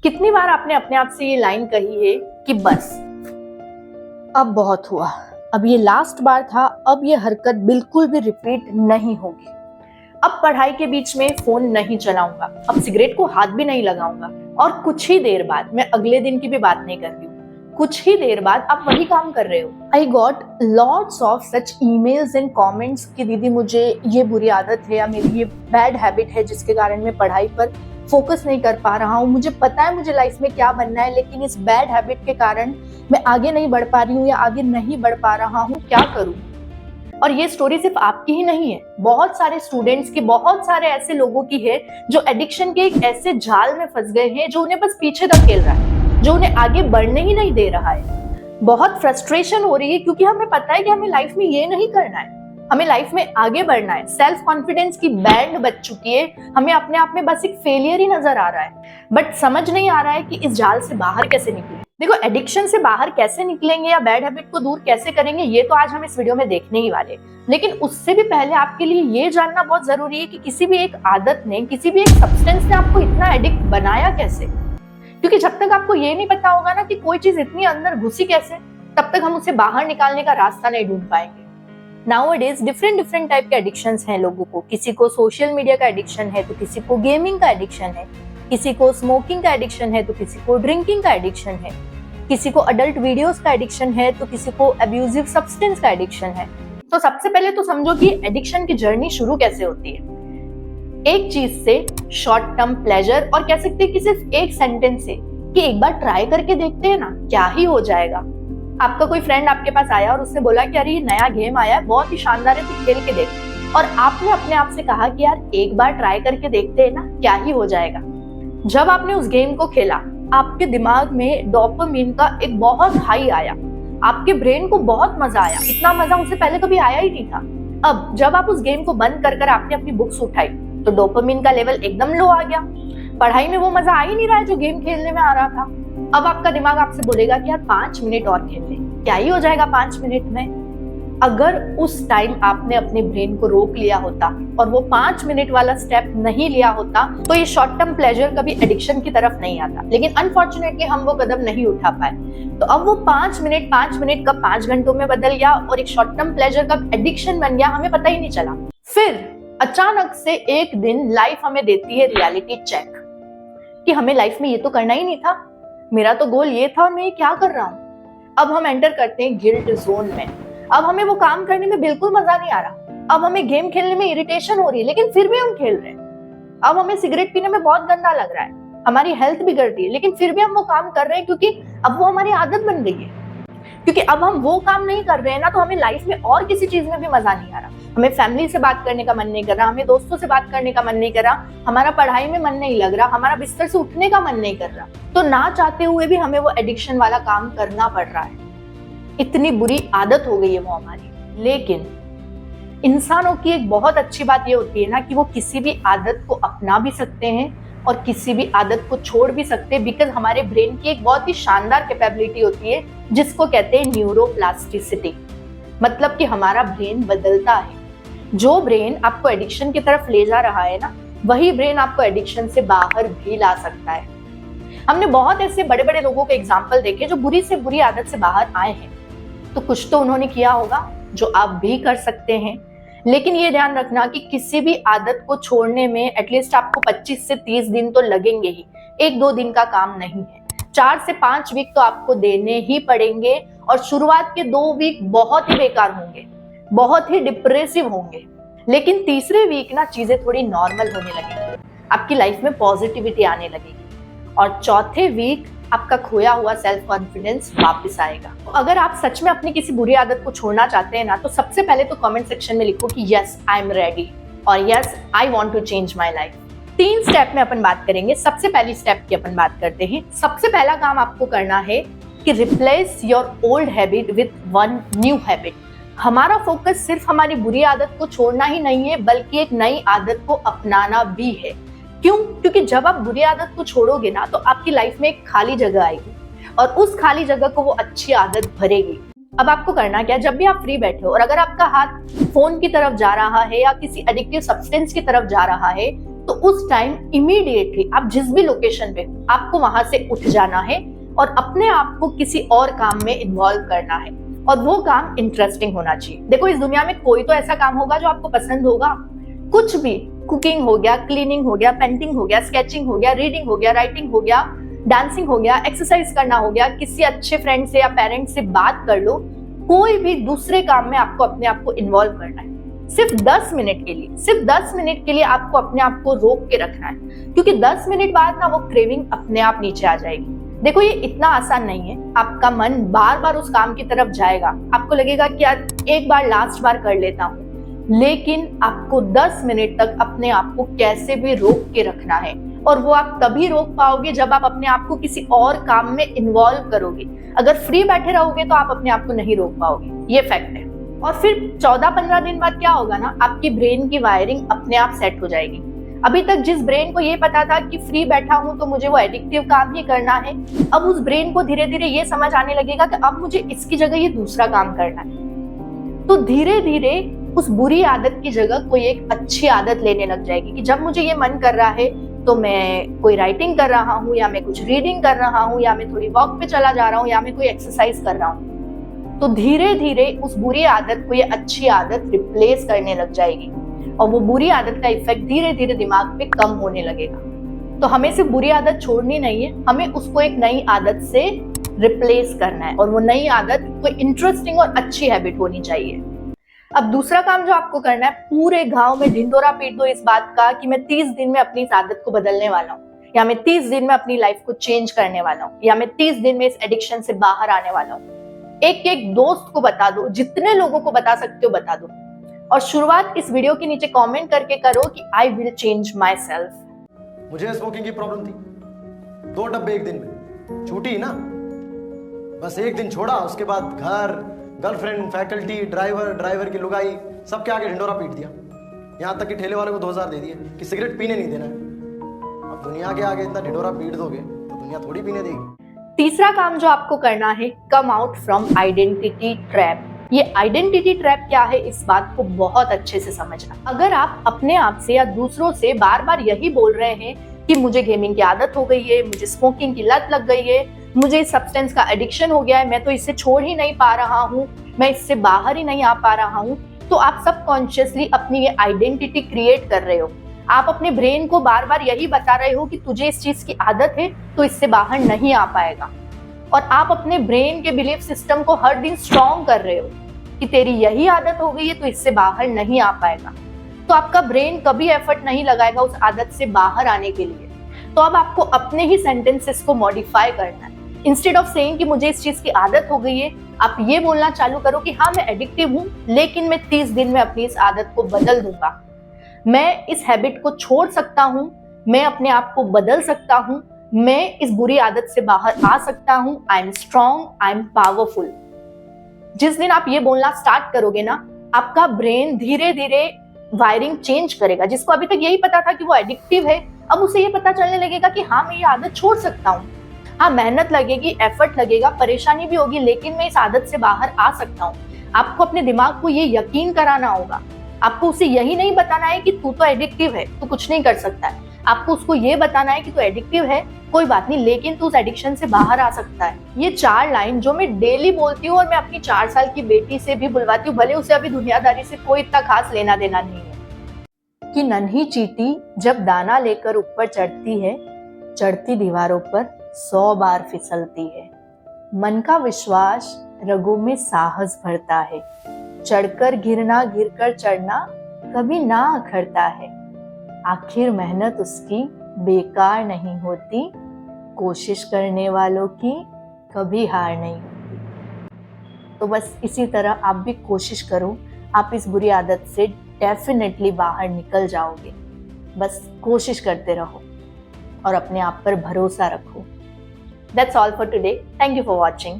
कितनी बार आपने अपने आप से ये लाइन कही है कि बस अब बहुत हुआ, अब ये लास्ट बार था, अब ये हरकत बिल्कुल भी रिपीट नहीं होगी। अब पढ़ाई के बीच में फोन नहीं चलाऊंगा, अब सिगरेट को हाथ भी नहीं लगाऊंगा। और कुछ ही देर बाद, मैं अगले दिन की भी बात नहीं कर रही हूँ, कुछ ही देर बाद आप वही काम कर रहे हो। I got lots of such emails and comments कि दीदी मुझे ये बुरी आदत है या मेरी ये बैड हैबिट है जिसके कारण मैं पढ़ाई पर फोकस नहीं कर पा रहा हूँ। मुझे पता है मुझे लाइफ में क्या बनना है, लेकिन इस बैड हैबिट के कारण मैं आगे नहीं बढ़ पा रही हूँ या आगे नहीं बढ़ पा रहा हूँ, क्या करूँ। और ये स्टोरी सिर्फ आपकी ही नहीं है, बहुत सारे स्टूडेंट्स की, बहुत सारे ऐसे लोगों की है जो एडिक्शन के एक ऐसे जाल में फंस गए हैं जो उन्हें बस पीछे धकेल रहा है, जो उन्हें आगे बढ़ने ही नहीं दे रहा है। बहुत फ्रस्ट्रेशन हो रही है क्योंकि हमें पता है कि हमें लाइफ में ये नहीं करना है, हमें लाइफ में आगे बढ़ना है। सेल्फ कॉन्फिडेंस की बैंड बज चुकी है, हमें अपने आप में बस एक फेलियर ही नजर आ रहा है। बट समझ नहीं आ रहा है कि इस जाल से बाहर कैसे निकले। देखो, एडिक्शन से बाहर कैसे निकलेंगे या बैड हैबिट को दूर कैसे करेंगे, ये तो आज हम इस वीडियो में देखने ही वाले। लेकिन उससे भी पहले आपके लिए ये जानना बहुत जरूरी है कि किसी भी एक आदत ने, किसी भी एक सब्सटेंस ने आपको इतना एडिक्ट बनाया कैसे। क्योंकि जब तक आपको ये नहीं पता होगा ना कि कोई चीज इतनी अंदर घुसी कैसे, तब तक हम उसे बाहर निकालने का रास्ता नहीं ढूंढ पाएंगे। नाउअडेज डिफरेंट टाइप के एडिक्शंस हैं लोगों को। किसी को सोशल मीडिया का एडिक्शन है तो किसी को गेमिंग का एडिक्शन है, किसी को स्मोकिंग का एडिक्शन है तो किसी को ड्रिंकिंग का एडिक्शन है, किसी को अडल्ट वीडियोस का एडिक्शन है तो किसी को अब्यूजिव सब्सटेंस का एडिक्शन है। तो सबसे पहले तो समझो कि एडिक्शन की जर्नी शुरू कैसे होती है। एक चीज से, शॉर्ट टर्म प्लेजर, और कह सकते हैं कि सिर्फ एक सेंटेंस से कि एक बार ट्राई करके देखते हैं ना, क्या ही हो जाएगा। आपका कोई फ्रेंड आपके पास आया और उसने बोला कि अरे ये नया गेम आया है, बहुत ही शानदार है, तू खेल के देख। और आपने अपने आप से कहा कि यार एक बार ट्राई करके देखते हैं ना, क्या ही हो जाएगा। जब आपने उस गेम को खेला, आपके दिमाग में डोपामिन का एक बहुत हाई आया, आपके ब्रेन को बहुत मजा आया। इतना मजा उसे पहले कभी आया ही नहीं था। अब जब आप उस गेम को बंद कर आपने अपनी बुक्स उठाई तो डोपामिन का लेवल एकदम लो आ गया। पढ़ाई में वो मजा आ ही नहीं रहा है जो गेम खेलने में आ रहा था। अब आपका दिमाग आपसे बोलेगा कि यार 5 मिनट और खेल ले, क्या ही हो जाएगा 5 मिनट में। अगर उस टाइम आपने अपने ब्रेन को रोक लिया होता और वो 5 मिनट वाला स्टेप नहीं लिया होता तो ये शॉर्ट टर्म प्लेजर कभी एडिक्शन की तरफ नहीं आता। लेकिन अनफॉर्चुनेटली हम वो कदम नहीं उठा पाए। तो अब वो 5 मिनट कब 5 घंटों में बदल गया और एक शॉर्ट टर्म प्लेजर कब एडिक्शन बन गया, हमें पता ही नहीं चला। फिर अचानक से एक दिन लाइफ हमें देती है रियलिटी चेक कि हमें लाइफ में ये तो करना ही नहीं था, मेरा तो गोल ये था और मैं ये क्या कर रहा हूँ। अब हम एंटर करते हैं गिल्ट जोन में। अब हमें वो काम करने में बिल्कुल मजा नहीं आ रहा। अब हमें गेम खेलने में इरिटेशन हो रही है, लेकिन फिर भी हम खेल रहे हैं। अब हमें सिगरेट पीने में बहुत गंदा लग रहा है, हमारी हेल्थ बिगड़ रही है, लेकिन फिर भी हम वो काम कर रहे हैं क्योंकि अब वो हमारी आदत बन गई है। क्योंकि अब हम वो काम नहीं कर रहे हैं ना, तो हमें लाइफ में और किसी चीज में भी मजा नहीं आ रहा। हमें फैमिली से बात करने का मन नहीं कर रहा, हमें दोस्तों से बात करने का मन नहीं कर रहा, हमारा पढ़ाई में मन नहीं लग रहा, हमारा बिस्तर से उठने का मन नहीं कर रहा। तो ना चाहते हुए भी हमें वो एडिक्शन वाला काम करना पड़ रहा है। इतनी बुरी आदत हो गई है वो हमारी। लेकिन इंसानों की एक बहुत अच्छी बात ये होती है ना कि वो किसी भी आदत को अपना भी सकते हैं और किसी भी आदत को छोड़ भी सकते हैं। बिकॉज हमारे ब्रेन की एक बहुत ही शानदार कैपेबिलिटी होती है जिसको कहते हैं न्यूरोप्लास्टिसिटी। मतलब कि हमारा ब्रेन बदलता है। जो ब्रेन आपको एडिक्शन की तरफ ले जा रहा है ना, वही ब्रेन आपको एडिक्शन से बाहर भी ला सकता है। हमने बहुत ऐसे बड़े बड़े लोगों के एग्जाम्पल देखे जो बुरी से बुरी आदत से बाहर आए हैं। तो कुछ तो उन्होंने किया होगा जो आप भी कर सकते हैं। लेकिन ये ध्यान रखना कि किसी भी आदत को छोड़ने में एटलीस्ट आपको 25 से 30 दिन तो लगेंगे ही। 1-2 दिन का काम नहीं है। 4 से 5 वीक तो आपको देने ही पड़ेंगे। और शुरुआत के 2 वीक बहुत ही बेकार होंगे, बहुत ही डिप्रेसिव होंगे। लेकिन तीसरे वीक ना चीजें थोड़ी नॉर्मल होने लगेंगी, आपकी लाइफ में पॉजिटिविटी आने लगेगी। और चौथे वीक आपका खोया हुआ सेल्फ कॉन्फिडेंस वापस आएगा। तो अगर आप सच में अपनी किसी बुरी आदत को छोड़ना चाहते हैं ना, तो सबसे पहले तो कमेंट सेक्शन में लिखो कि यस आई एम रेडी और yes I want to change my life. 3 step में अपन बात करेंगे। सबसे पहली स्टेप की अपन बात करते हैं। सबसे पहला काम आपको करना है कि replace your old habit with one new habit. हमारा फोकस सिर्फ हमारी बुरी आदत को छोड़ना ही नहीं है, बल्कि एक नई आदत को अपनाना भी है। क्यों? क्योंकि जब आप बुरी आदत को छोड़ोगे ना, तो आपकी लाइफ में एक खाली जगह आएगी और उस खाली जगह को वो अच्छी आदत भरेगी। अब आपको करना क्या, जब भी आप फ्री बैठे हो और अगर आपका हाथ फोन की तरफ जा रहा है या किसी एडिक्टिव सब्सटेंस की तरफ जा रहा है, तो उस टाइम इमीडिएटली आप जिस भी लोकेशन पे हो आपको वहां से उठ जाना है और अपने आप को किसी और काम में इन्वॉल्व करना है, और वो काम इंटरेस्टिंग होना चाहिए। देखो, इस दुनिया में कोई तो ऐसा काम होगा जो आपको पसंद होगा। कुछ भी, कुकिंग हो गया, क्लीनिंग हो गया, पेंटिंग हो गया, स्केचिंग हो गया, रीडिंग हो गया, राइटिंग हो गया, डांसिंग हो गया, एक्सरसाइज करना हो गया, किसी अच्छे फ्रेंड से या पेरेंट्स से बात कर लो। कोई भी दूसरे काम में आपको अपने आप को इन्वॉल्व करना है। सिर्फ 10 मिनट के लिए, सिर्फ 10 मिनट के लिए आपको अपने आप को रोक के रखना है, क्योंकि 10 मिनट बाद ना वो क्रेविंग अपने आप नीचे आ जाएगी। देखो, ये इतना आसान नहीं है। आपका मन बार बार उस काम की तरफ जाएगा, आपको लगेगा कि यार एक बार लास्ट बार कर लेता हूँ, लेकिन आपको 10 मिनट तक अपने आप को कैसे भी रोक के रखना है, और वो आप तभी रोक पाओगे जब आप अपने आप को किसी और काम में इन्वॉल्व करोगे। अगर फ्री बैठे रहोगे तो आप अपने आप को नहीं रोक पाओगे, ये फैक्ट है। और फिर 14-15 दिन बाद क्या होगा ना, आपकी ब्रेन की वायरिंग अपने आप सेट हो जाएगी। अभी तक जिस ब्रेन को ये पता था कि फ्री बैठा हूं तो मुझे वो एडिक्टिव काम ही करना है, अब उस ब्रेन को धीरे धीरे ये समझ आने लगेगा कि अब मुझे इसकी जगह ये दूसरा काम करना है। तो धीरे धीरे उस बुरी आदत की जगह कोई एक अच्छी आदत लेने लग जाएगी कि जब मुझे ये मन कर रहा है तो मैं कोई राइटिंग कर रहा हूँ, या मैं कुछ रीडिंग कर रहा हूँ, या मैं थोड़ी वॉक पे चला जा रहा हूँ, या मैं कोई एक्सरसाइज कर रहा हूँ। तो धीरे धीरे उस बुरी आदत को ये अच्छी आदत रिप्लेस करने लग जाएगी, और वो बुरी आदत का इफेक्ट धीरे धीरे दिमाग पे कम होने लगेगा। तो हमें सिर्फ बुरी आदत छोड़नी नहीं है, हमें उसको एक नई आदत से रिप्लेस करना है, और वो नई आदत कोई इंटरेस्टिंग और अच्छी हैबिट होनी चाहिए। अब दूसरा काम जो आपको करना है, पूरे गांव में ढिंडोरा पीट दो इस बात का कि मैं 30 दिन में अपनी इस आदत को बदलने वाला हूँ, या मैं 30 दिन में अपनी लाइफ को चेंज करने वाला हूँ, या मैं 30 दिन में इस एडिक्शन से बाहर आने वाला हूँ। एक एक दोस्त को बता दो, जितने लोगों को बता सकते हो बता दो, और शुरुआत इस वीडियो के नीचे कमेंट करके करो कि I will change my self. मुझे स्मोकिंग की प्रॉब्लम थी, 2 डब्बे एक दिन में, छूटी ना, बस एक दिन छोड़ा, उसके बाद घर, गर्लफ्रेंड, फैकल्टी, ड्राइवर की लुगाई, सबके आगे ढिंडोरा पीट दिया। यहाँ तक कि ठेले वाले को 2000 दे दिए कि सिगरेट पीने नहीं देना है। अब दुनिया के आगे इतना ढिंडोरा पीट दोगे तो दुनिया थोड़ी पीने देगी। तीसरा काम जो आपको करना है, come out from identity trap. ये आइडेंटिटी ट्रैप क्या है, इस बात को बहुत अच्छे से समझना। अगर आप अपने आप से या दूसरों से बार बार यही बोल रहे हैं कि मुझे गेमिंग की आदत हो गई है, मुझे स्मोकिंग की लत लग गई है, मुझे इस सब्सटेंस का एडिक्शन हो गया है, मैं तो इससे छोड़ ही नहीं पा रहा हूँ, मैं इससे बाहर ही नहीं आ पा रहा हूँ, तो आप सबकॉन्शियसली अपनी ये आइडेंटिटी क्रिएट कर रहे हो। आप अपने ब्रेन को बार बार यही बता रहे हो कि तुझे इस चीज की आदत है तो इससे बाहर नहीं आ पाएगा, और आप अपने ब्रेन के बिलीफ सिस्टम को हर दिन स्ट्रॉन्ग कर रहे हो कि तेरी यही आदत हो गई है तो इससे बाहर नहीं आ पाएगा। तो आपका ब्रेन कभी एफर्ट नहीं लगाएगा उस आदत से बाहर आने के लिए। तो अब आपको अपने ही सेंटेंसेस को मॉडिफाई करना है। इंस्टेड ऑफ सेइंग कि मुझे इस चीज की आदत हो गई है, आप ये बोलना चालू करो कि हाँ मैं एडिक्टिव हूँ, लेकिन मैं 30 दिन में अपनी इस आदत को बदल दूंगा, मैं इस हैबिट को छोड़ सकता हूँ, मैं अपने आप को बदल सकता हूँ, मैं इस बुरी आदत से बाहर आ सकता हूँ, I am strong, I am powerful. जिस दिन आप ये बोलना स्टार्ट करोगे ना, आपका ब्रेन धीरे धीरे वायरिंग चेंज करेगा। जिसको अभी तक यही पता था कि वो एडिक्टिव है, अब उसे ये पता चलने लगेगा कि हाँ मैं ये आदत छोड़ सकता हूँ। हाँ, मेहनत लगेगी, एफर्ट लगेगा, परेशानी भी होगी, लेकिन मैं इस आदत से बाहर आ सकता हूँ। आपको अपने दिमाग को ये यकीन कराना होगा। आपको उसे यही नहीं बताना है कि तू तो एडिक्टिव है, तू कुछ नहीं कर सकता है। आपको उसको ये बताना है कि तू एडिक्टिव है, कोई बात नहीं, लेकिन तू उस एडिक्शन से बाहर आ सकता है। ये 4 लाइन जो मैं डेली बोलती हूँ, और मैं अपनी 4 साल की बेटी से भी बुलवाती हूँ, भले उसे अभी दुनियादारी से कोई इतना खास लेना देना नहीं है। कि नन्ही चींटी जब दाना लेकर ऊपर चढ़ती है, चढ़ती दीवारों पर 100 बार फिसलती है। मन का विश्वास रगों में साहस भरता है, चढ़कर गिरना, गिरकर चढ़ना कभी ना अखरता है। आखिर मेहनत उसकी बेकार नहीं होती, कोशिश करने वालों की कभी हार नहीं होती। तो बस इसी तरह आप भी कोशिश करो, आप इस बुरी आदत से डेफिनेटली बाहर निकल जाओगे। बस कोशिश करते रहो और अपने आप पर भरोसा रखो। That's all for today. Thank you for watching.